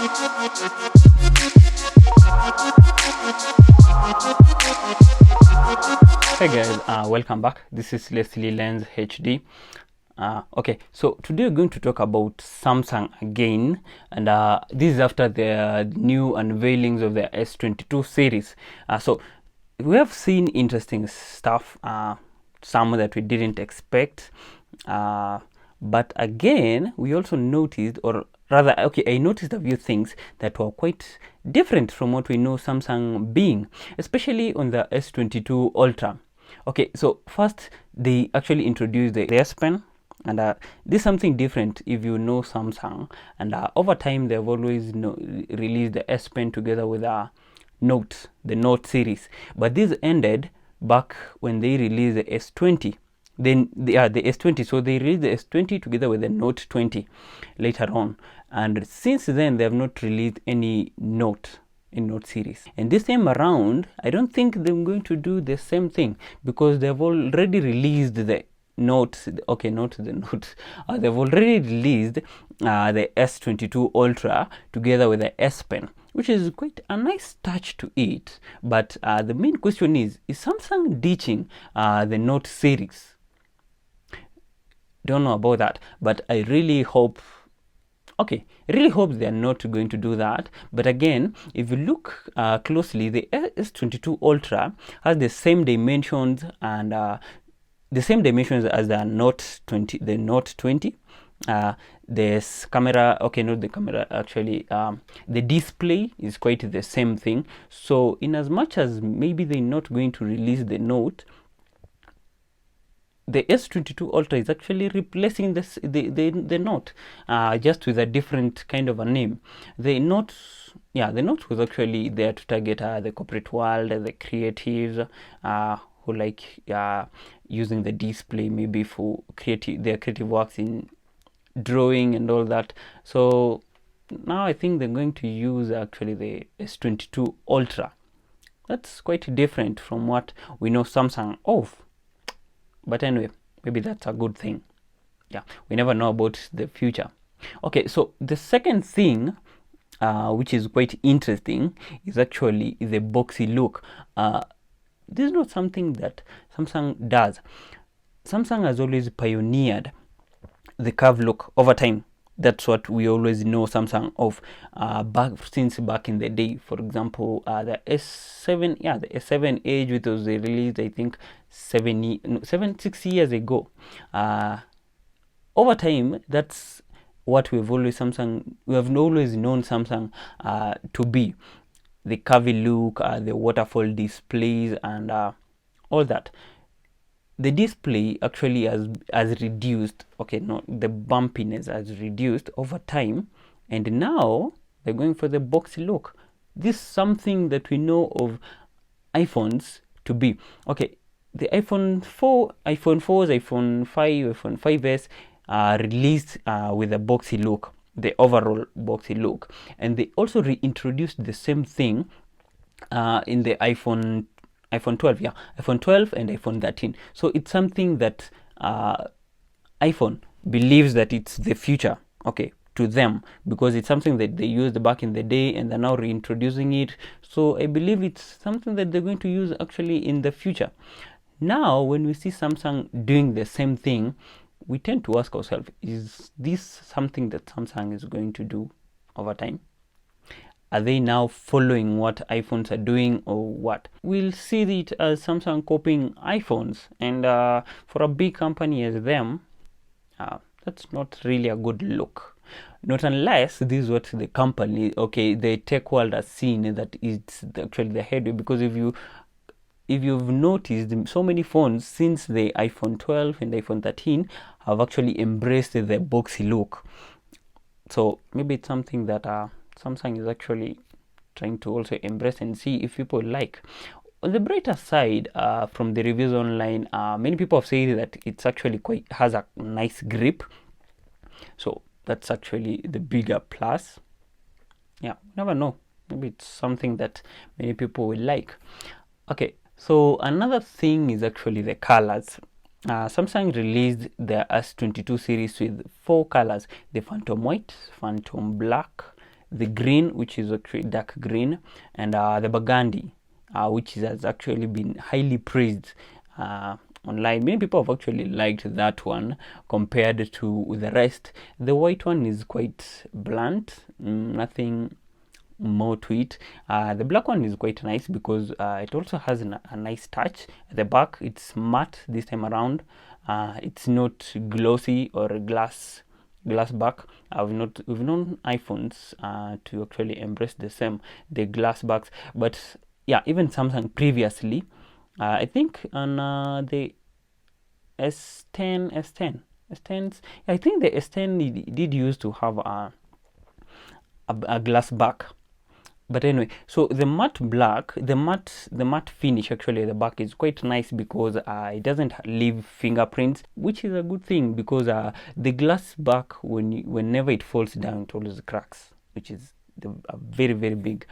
Hey guys, welcome back. This is Leslie Lens HD. Okay, so today we're going to talk about Samsung again, and this is after the new unveilings of the S22 series. So we have seen interesting stuff, some that we didn't expect, but again we also noticed, or rather, okay, I noticed a few things that were quite different from what we know Samsung being, especially on the S22 Ultra. Okay, so first they actually introduced the S Pen, and this is something different if you know Samsung, and over time they've always released the S Pen together with the Note series, but this ended back when they released the S20. Then the S20, so they released the S20 together with the Note 20 later on, and since then they have not released any Note series. And this time around, I don't think they're going to do the same thing, because they've already released the Note. Okay, not the Note. They've already released the S22 Ultra together with the S Pen, which is quite a nice touch to it. But the main question is Samsung ditching the Note series? Don't know about that, but I really hope. Okay, I really hope they are not going to do that. But again, if you look closely, the S22 Ultra has the same dimensions and the same dimensions as the Note 20. The Note 20. This camera, okay, not the camera actually. The display is quite the same thing. So, in as much as maybe they're not going to release the Note, the S22 Ultra is actually replacing the Note, just with a different kind of a name. The Note was actually there to target the corporate world, the creatives who like using the display maybe for their creative works in drawing and all that. So now I think they're going to use actually the S22 Ultra. That's quite different from what we know Samsung of. But anyway, maybe that's a good thing. Yeah, we never know about the future. Okay, so the second thing, which is quite interesting, is actually the boxy look. This is not something that Samsung does. Samsung has always pioneered the curve look over time. That's what we always know Samsung of since back in the day. For example, the S7, the S7 Edge, which was released I think 6 years ago. Over time, that's what we have always known Samsung to be. The curvy look, the waterfall displays, and all that. The display actually has reduced. Okay, no, the bumpiness has reduced over time, and now they're going for the boxy look. This is something that we know of iPhones to be. Okay, the iPhone 4s, iPhone 5, iPhone 5s released with a boxy look, the overall boxy look, and they also reintroduced the same thing in the iPhone 12, iPhone 12 and iPhone 13. So it's something that iPhone believes that it's the future, okay, to them, because it's something that they used back in the day and they're now reintroducing it. So I believe it's something that they're going to use actually in the future. Now, when we see Samsung doing the same thing, we tend to ask ourselves, is this something that Samsung is going to do over time? Are they now following what iPhones are doing, or what? We'll see it as Samsung copying iPhones, and for a big company as them, that's not really a good look. Not unless this is what the company, okay, the tech world has seen, that it's actually the headway. Because if you've noticed, so many phones since the iPhone 12 and iPhone 13 have actually embraced the boxy look. So maybe it's something that Samsung is actually trying to also embrace and see if people like. On the brighter side, from the reviews online, many people have said that it's actually has a nice grip. So that's actually the bigger plus. Yeah, never know. Maybe it's something that many people will like. Okay, so another thing is actually the colors. Samsung released the S22 series with 4 colors: the Phantom White, Phantom Black, the green, which is actually dark green, and the burgundy, which has actually been highly praised online. Many people have actually liked that one compared to the rest. The white one is quite blunt, nothing more to it. The black one is quite nice because it also has a nice touch at the back. It's matte this time around. It's not glossy or glass back. We've known iPhones to actually embrace the glass backs, but yeah, even Samsung previously, I think on the S10, S10s, I think the S10 did used to have a glass back. But anyway, so the matte black, the matte finish actually at the back is quite nice because it doesn't leave fingerprints, which is a good thing because the glass back, whenever it falls down, it always cracks, which is a very, very big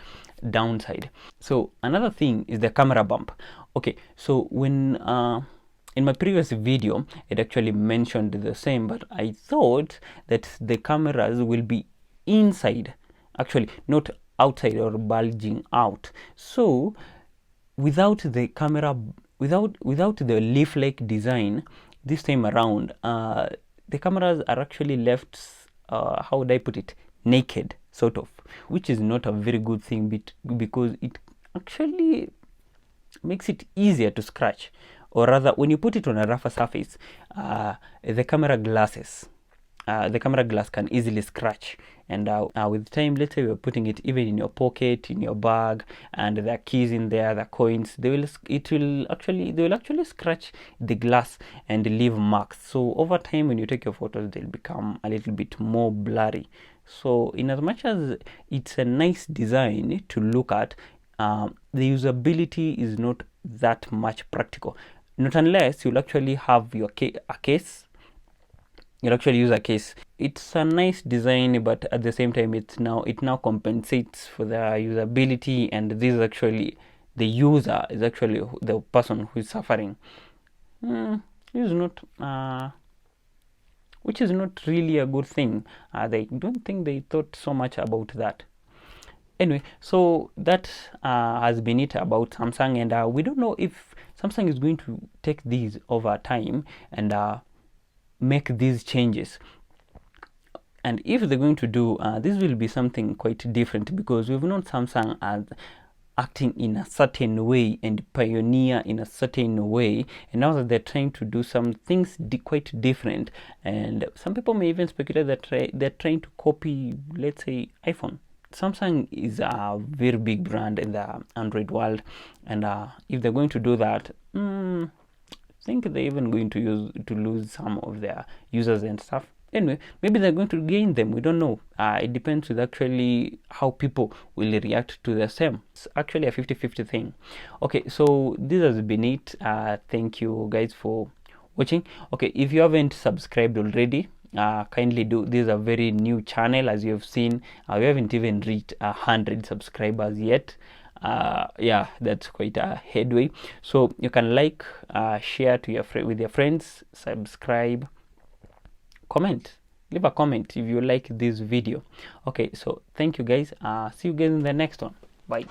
downside. So another thing is the camera bump. Okay, so when in my previous video, it actually mentioned the same, but I thought that the cameras will be inside, actually not outside or bulging out. So without the camera, without the leaf-like design this time around, the cameras are actually left, how would I put it, naked, sort of, which is not a very good thing because it actually makes it easier to scratch, or rather when you put it on a rougher surface, the camera glass can easily scratch. And with time, let's say you're putting it even in your pocket, in your bag, and there are keys in there, the coins, they will actually scratch the glass and leave marks. So over time, when you take your photos, they'll become a little bit more blurry. So in as much as it's a nice design to look at, the usability is not that much practical, not unless you'll actually have a case. You'll actually use a case. It's a nice design, but at the same time, it now compensates for the usability, and this is actually the user is actually the person who is suffering. Which is not really a good thing. They don't think they thought so much about that. Anyway, so that has been it about Samsung, and we don't know if Samsung is going to take these over time and make these changes. And if they're going to do, this will be something quite different because we've known Samsung as acting in a certain way and pioneer in a certain way, and now that they're trying to do some things quite different, and some people may even speculate that they're trying to copy, let's say, iPhone. Samsung is a very big brand in the Android world, and if they're going to do that, I think they're even going to lose some of their users and stuff. Anyway, maybe they're going to gain them. We don't know. It depends with actually how people will react to the same. It's actually a 50-50 thing. Okay, so this has been it. Thank you guys for watching. Okay, if you haven't subscribed already, kindly do. This is a very new channel, as you have seen. We haven't even reached 100 subscribers yet. Yeah, that's quite a headway. So you can like, share to with your friends, subscribe, comment, leave a comment if you like this video. Okay, so thank you guys. See you guys in the next one. Bye.